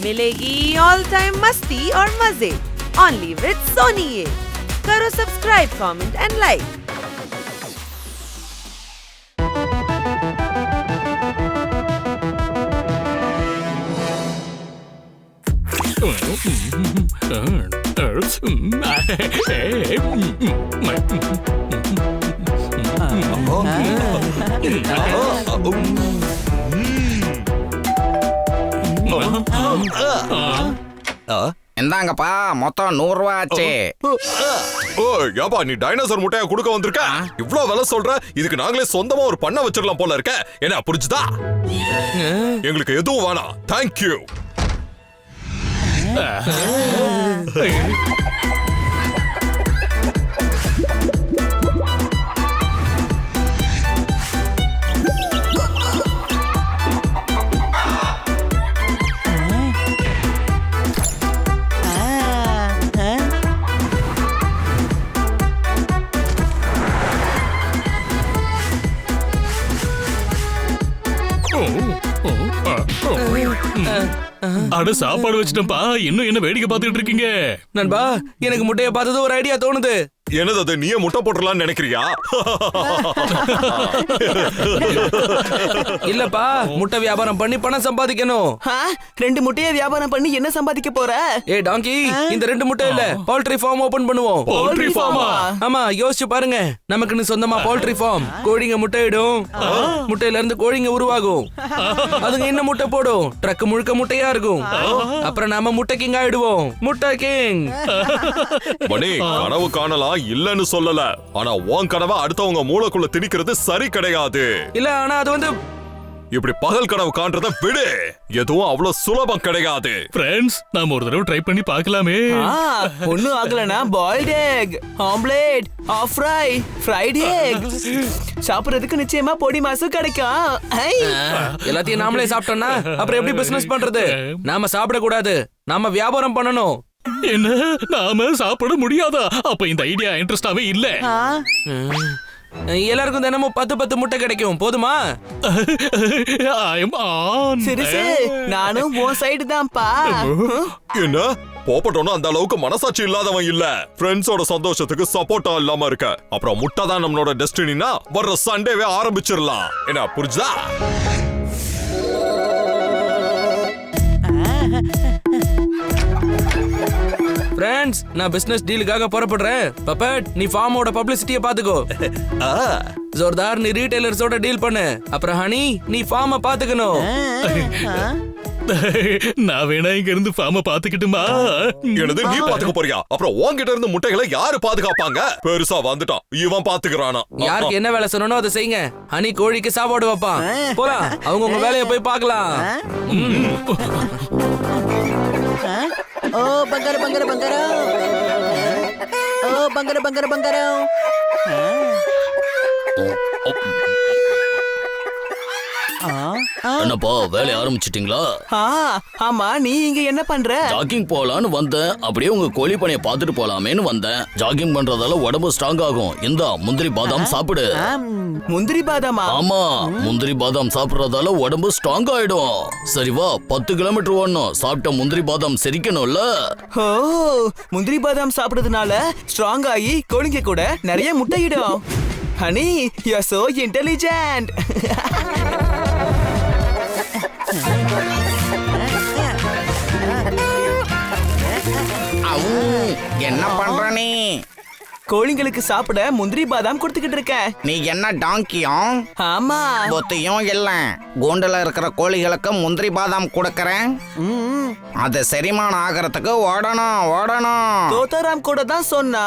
मिलेगी all time मस्ती और मजे ओनली विद सोनी। ये करो सब्सक्राइब, कमेंट एंड लाइक। இந்தாங்கப்பா, மொத்தம் 100 ரூபா ஆச்சு. ஏப்பா நீ டைனோசர் முட்டையை கொடுக்க வந்திருக்க? இவ்வளவு விலை சொல்ற? இதுக்கு நாங்களே சொந்தமா ஒரு பண்ண வச்சிடலாம் போல இருக்க. என்ன புரிஞ்சுதா? எங்களுக்கு எதுவும் வேணாம். தேங்க்யூ. அட சாப்பாடு வச்சிட்டப்பா, இன்னும் என்ன வேடிக்கை பார்த்துட்டு இருக்கீங்க? நண்பா, எனக்கு முட்டைய பார்த்தது ஒரு ஐடியா தோணுது. என்னது அது? நீயே முட்டை போட்டுடலாம்னு நினைக்கிறியா? இல்லப்பா, முட்டை வியாபாரம் பண்ணி பணம் சம்பாதிக்கணும். 2 முட்டையை வியாபாரம் பண்ணி என்ன சம்பாதிக்க போற? ஏ டாங்கி, இந்த 2 முட்டை இல்ல, பவுல்ட்ரி ஃபார்ம் ஓபன் பண்ணுவோம். Poultry pharma? ஆமா, யோசிச்சு பாருங்க. நமக்குன்னு சொந்தமா பவுல்ட்ரி ஃபார்ம். கோழிங்க முட்டையிடும், முட்டையில இருந்து கோழிங்க உருவாகும், அதுங்க இன்னும் முட்டை போடும், ட்ரக் முழுக்க முட்டையா இருக்கும். அப்புறம் நாம முட்டை கிங் ஆயிடுவோம். முட்டை கிங். மணி, கனவு காணலாம் இல்லன்னு சொல்லல. ஆனா உன் கனவை அடுத்தவங்க மூளைக்குள்ள திணிக்கிறது சரி கிடையாது. இல்ல, ஆனா அது வந்து இப்படி பகல் கனவு காண்றத விடு. எதுவும் அவ்வளவு சுலபம் கிடையாது. ஃப்ரெண்ட்ஸ், நாம ஒரு தடவை ட்ரை பண்ணி பார்க்கலாமே. ஒண்ணும் ஆகலனா boiled egg, omelette, half fry, fried egg சாப்பிடுறதுக்கு நிச்சயமா பொடி மாசு கிடைக்கும். எல்லாத்தையும் நாமளே சாப்பிட்டோம்னா அப்புறம் எப்படி பிசினஸ் பண்றது? நாம சாப்பிட கூடாது, நாம வியாபாரம் பண்ணணும். என்ன, நாம சாப்பிட முடியாதா? அப்ப இந்த ஐடியா இன்ட்ரெஸ்டாவே இல்ல. எல்லாருக்கும் தினமும் 10 முட்டை கிடைக்கும், போதுமா? சரி சரி, நானும் உன் சைடு தான்ப்பா. என்ன போப்பட்டோன்னு அந்த அளவுக்கு மனசாட்சி இல்லாதவன் இல்ல. ஃப்ரெண்ட்ஸோட சந்தோஷத்துக்கு சப்போர்ட்டா இல்லாம இருக்க. அப்புறம் முட்டை தான் நம்மளோட டெஸ்டினினா வர்ற சண்டேவே ஆரம்பிச்சிடலாம். என்ன புரிஞ்சா? ஃப்ரெண்ட்ஸ், நான் பிசினஸ் டீலுக்காக புறப்படுறேன். பப்பட், நீ ஃபார்மோட பப்ளிசிட்டியை பாத்துக்கோ. ஜோர்தார், நீ ரீட்டைலர்ஸோட டீல் பண்ணு. அப்புறம் ஹனி, நீ ஃபார்மை பாத்துக்கணும். நான் வேணா இங்க இருந்து ஃபார்ம பாத்துக்கிட்டுமா? எனது நீ பாத்துக்க போறியா? அப்புறம் உன்கிட்ட இருந்து முட்டைகளை யாரு பாதுகாப்பாங்க? பெருசா வந்துட்டான், இவன் பாத்துக்கிறானா? யாருக்கு என்ன வேலை சொன்னோ அதை செய்யுங்க. ஹனி கோழிக்கு சாப்பாடு வைப்பான். போலாம், அவங்க உங்க வேலையை போய் பார்க்கலாம். ஓ பங்கர பங்கர பங்கரம், ஓ பங்கர பங்கர பங்கரம். என்னப்பா, வேலைய ஆரம்பிச்சிட்டீங்களா? ஆமா, நீ இங்க என்ன பண்ற? ஜாகிங் போலான்னு வந்தேன். அப்படியே உங்க கோழி பண்ணைய பாத்துட்டு போலாமேன்னு வந்தேன். ஜாகிங் பண்றதால உடம்பு ஸ்ட்ராங் ஆகும். இந்தா முந்திரி பாதாம் சாப்பிடு. முந்திரி பாதாமா? ஆமா, முந்திரி பாதாம் சாப்பிடுறதால உடம்பு ஸ்ட்ராங் ஆயிடும். சரி வா, 10 கிலோமீட்டர் ஓடணும். சாப்பிட்ட முந்திரி பாதாம் செரிக்கணும்ல. ஓ, முந்திரி பாதாம் சாப்பிடுறதுனால ஸ்ட்ராங் ஆகி கோழிங்க கூட நிறைய முட்டையிடும். Honey, you are so intelligent. என்ன பண்ற நீ? கோழிங்களுக்கு சாப்பிட முந்திரி பாதாம் கொடுத்துக்கிட்டு இருக்க. நீ என்ன டாங்கியும்? ஆமா, பொத்தையும் இல்ல. கூண்டுல இருக்கிற கோழிகளுக்கு முந்திரி பாதாம் கொடுக்கறேன். அது செரிமானம் ஆகிறதுக்கு ஓடணும். தோத்தாராம் கூட தான் சொன்னா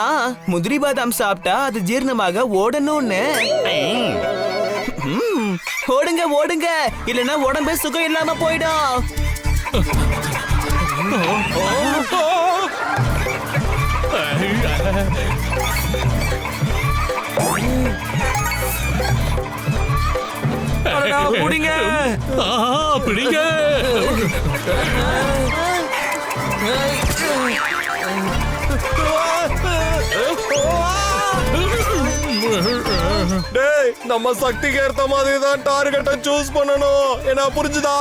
முந்திரி பாதாம் சாப்பிட்டா அது ஜீரணமாக ஓடணும்னு. ஓடுங்க ஓடுங்க, இல்லைன்னா உடம்பே சுகம் இல்லாம போயிடும். பிடிங்க. டேய், நம்ம சக்திக்கு ஏத்த மாதிரி தான் டார்கெட்டை சூஸ் பண்ணணும். என்ன புரிஞ்சுதா?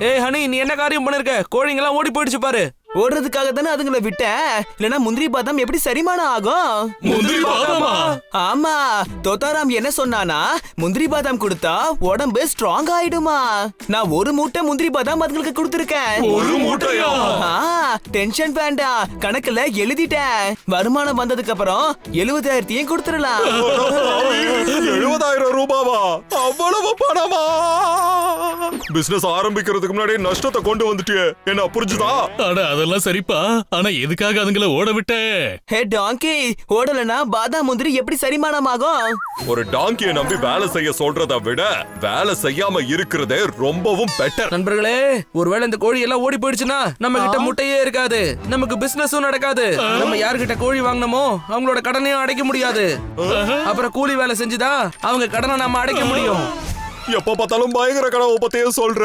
ஏய் ஹனி, நீ என்ன காரியம் பண்ணிருக்க? கோழிங்கெல்லாம் ஓடி போயிடுச்சு பாரு. ஓடுறதுக்காக தானே அதுங்களை விட்டேன். இல்லனா முந்திரி பாதாம் எப்படி செரிமானம் ஆகும்? முந்திரி பாதாமா? ஆமா, தோத்தாராம் என்ன சொன்னானா, முந்திரி பாதாம் கொடுத்தா உடம்பு ஸ்ட்ராங் ஆயிடுமா. நான் ஒரு மூட்டை முந்திரி பாதாம் அதுங்களுக்கு கொடுத்திருக்கேன். ஒரு மூட்டையா? டென்ஷன் வேண்டாம், கணக்குல எழுதிட்டேன். வருமானம் வந்ததுக்கு அப்புறம் 70,000 கொடுத்துடலாம். 70,000 ரூபாவா? அவ்வளவு பணமா? பிசினஸ் ஆரம்பிக்கிறதுக்கு முன்னாடி நஷ்டத்தை கொண்டு வந்துட்டியே, என்ன புரிஞ்சுதா? அட அதெல்லாம் சரிப்பா, ஆனா எதுக்காக அதுங்கள ஓட விட்ட? ஹே டாங்கி, ஓடலனா பாதாம் முந்திரி எப்படி செரிமானம் ஆகும்? ஒரு டாங்கியை நம்பி வேலை செய்ய சொல்றதை விட வேலை செய்யாம இருக்கிறதே ரொம்பவும் பெட்டர். நண்பர்களே, ஒருவேளை இந்த கோழி எல்லாம் ஓடி போயிடுச்சுன்னா நம்ம கிட்ட முட்டையே இருக்காது, நமக்கு பிசினஸும் நடக்காது. நம்ம யார்கிட்ட கோழி வாங்கினோமோ அவங்களோட கடனையும் அடைக்க முடியாது. அப்புறம் கூலி வேலை செஞ்சுதான் அவங்க கடனை நம்ம அடைக்க முடியும். எப்ப பார்த்தாலும் பயங்கர கனவு பத்தியே சொல்ற.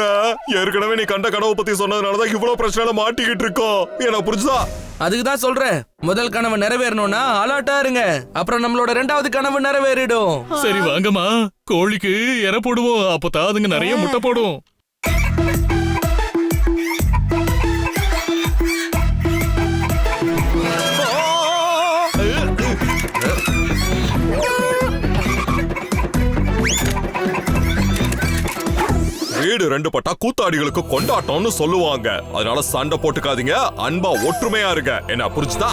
ஏற்கனவே நீ கண்ட கனவு பத்தி சொன்னதுனாலதான் இவ்வளவு பிரச்சனை மாட்டிக்கிட்டு இருக்கோம். என்ன புரிஞ்சுதா? அதுக்கு தான் சொல்றேன், முதல் கனவு நிறைவேறணும்னா அலர்ட்டா இருங்க, அப்புறம் நம்மளோட 2வது கனவு நிறைவேறிடும். சரி வாங்கம்மா, கோழிக்கு இற போடுவோம், அப்பதான் அதுங்க நிறைய முட்டை போடும். வீடு 2 பட்டா கூத்தாடிகளுக்கு கொண்டாட்டம்னு சொல்லுவாங்க. அதனால சண்டை போட்டுக்காதீங்க, அன்பா ஒற்றுமையா இருங்க. என்ன புரிஞ்சுதா?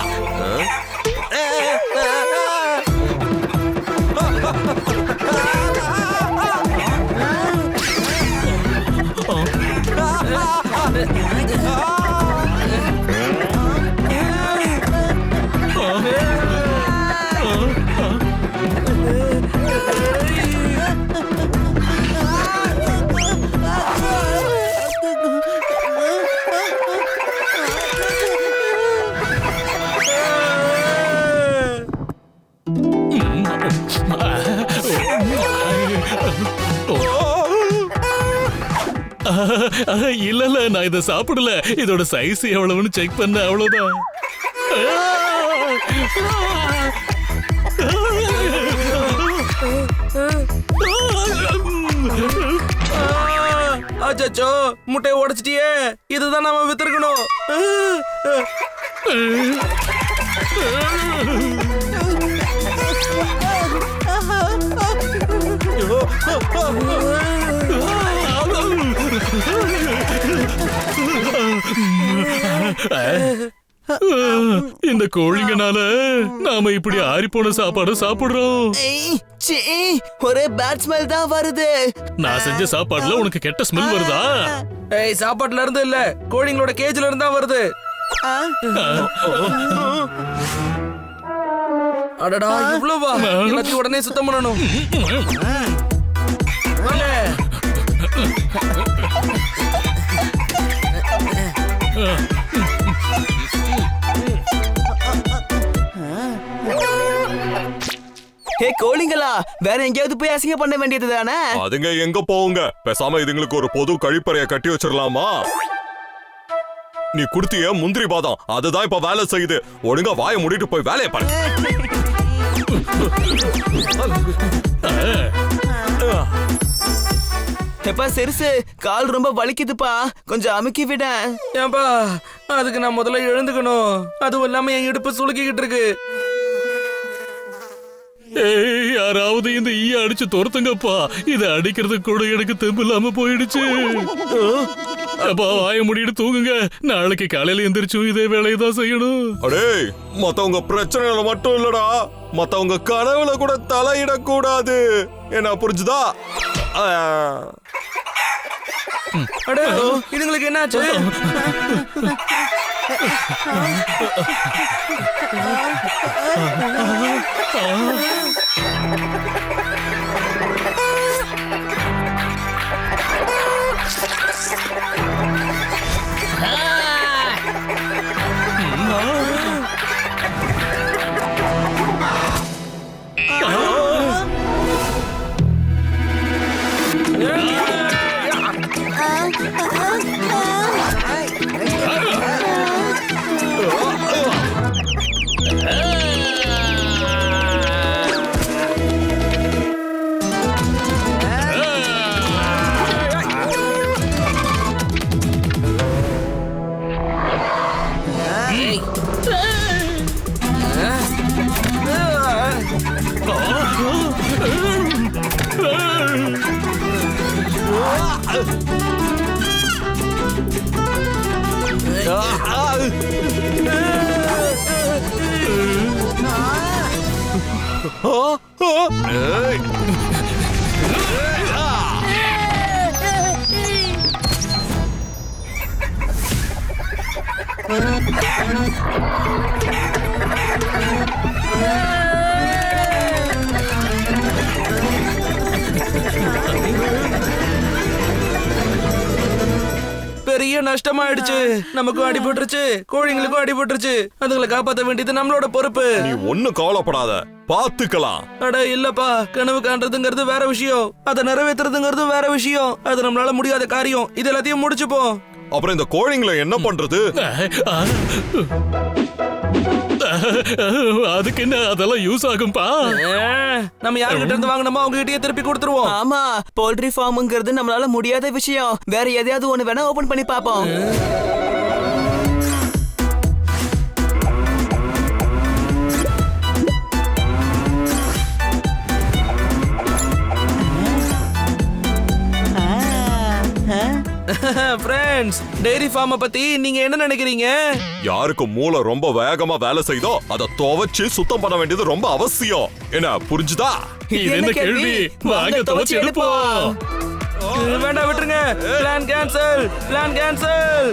இல்ல, நான் இதை சாப்பிடல. இதோட சைஸ் எவ்வளவுன்னு செக் பண்ண, அவ்வளவுதான். அச்சோ, முட்டையை உடைச்சிட்டியே, இதுதான் நாம வித்திருக்கணும். இந்த கோழிங்கனால நாம இப்படி ஆறிப்போன சாப்பாடு சாப்பிடுறோம். ஒரே பேட் ஸ்மெல் தான் வருது. நான் செஞ்ச சாப்பாடுல உனக்கு கெட்ட ஸ்மெல் வருதா? ஏய், சாப்பாட்டுல இருந்து இல்ல, கோழிங்களோட கேஜ்ல இருந்தா வருது. அடடா, இவ்வளவா? எல்லாத்தையும் உடனே சுத்தம் பண்ணணும். ஹே கோழிங்களா, வேற எங்கேயாவது போய் அசிங்க பண்ண வேண்டியது தானே? அதுங்க எங்க போவுங்க? பேசாம இதுங்களுக்கு ஒரு பொது கழிப்பறைய கட்டி வச்சிடலாமா? நீ குடுத்திய முந்திரி பாதம் அதுதான் இப்ப வேலை செய்யுது. ஒழுங்கா வாயை மூடிட்டு போய் வேலையை பாரு. எப்பா சிறுசு, கால் ரொம்ப வலிக்குதுப்பா, கொஞ்சம் அமுக்கி விட. ஏன்பா, அதுக்கு நான் முதல்ல எழுந்துக்கணும். அதுவும் இல்லாம என் இடுப்பு சுளுக்கிக்கிட்டு இருக்கு. ஏய், யாராவது இந்த ஈய அடிச்சு துரத்துங்கப்பா. இதை அடிக்கிறது கூட எனக்கு தெம்பு இல்லாம போயிடுச்சு. அப்பா, வாய மூடிட்டு தூங்குங்க. நாளைக்கு காலையில எந்திரிச்சும் இதே வேலையை தான் செய்யணும். அடே, மத்தவங்க பிரச்சனைல மட்டும் இல்லடா, மத்தவங்க கனவுல கூட தலையிடக்கூடாது. என்ன புரிஞ்சுதா? அட, இதுங்களுக்கு என்னாச்சு? ஏய். பெரிய நஷ்டமாயிடுச்சு. நமக்கும் அடிபட்டுருச்சு, கோழிங்களுக்கும் அடிபட்டுருச்சு. அதுங்களை காப்பாத்த வேண்டியது நம்மளோட பொறுப்பு. நீ ஒண்ணும் கவலைப்படாத, பாத்துக்கலாம். அட இல்லப்பா, கனவு காண்றதுங்கிறது வேற விஷயம், அதை நிறைவேற்றுறதுங்கிறது வேற விஷயம். அது நம்மளால முடியாத காரியம். இது எல்லாத்தையும் முடிச்சுப்போம். அப்புறம் இந்த கோழிங்களை என்ன பண்றது? அதுக்கு என்ன, அதெல்லாம் யூஸ் ஆகும்பா. நம்ம யார்கிட்ட இருந்து வாங்கினோமோ அவங்க கிட்டயே திருப்பி கொடுத்துருவோம். ஆமா, போல்ட்ரி ஃபார்ம்ங்கிறது நம்மளால முடியாத விஷயம். வேற எதையாவது ஒண்ணு வேணா ஓபன் பண்ணி பாப்போம். ஃப்ரெண்ட்ஸ், டெய்ரி ஃபார்ம் பத்தி நீங்க என்ன நினைக்கிறீங்க? யாருக்கு மூளை ரொம்ப வேகமா வேலை செய்தோ அதை துவைச்சு சுத்தம் பண்ண வேண்டியது ரொம்ப அவசியம். என்ன புரிஞ்சுதா? இது என்ன கேள்வி? வாங்க துவச்சு எடுப்போம். வேண்டாம், விட்டுருங்க. Plan cancel.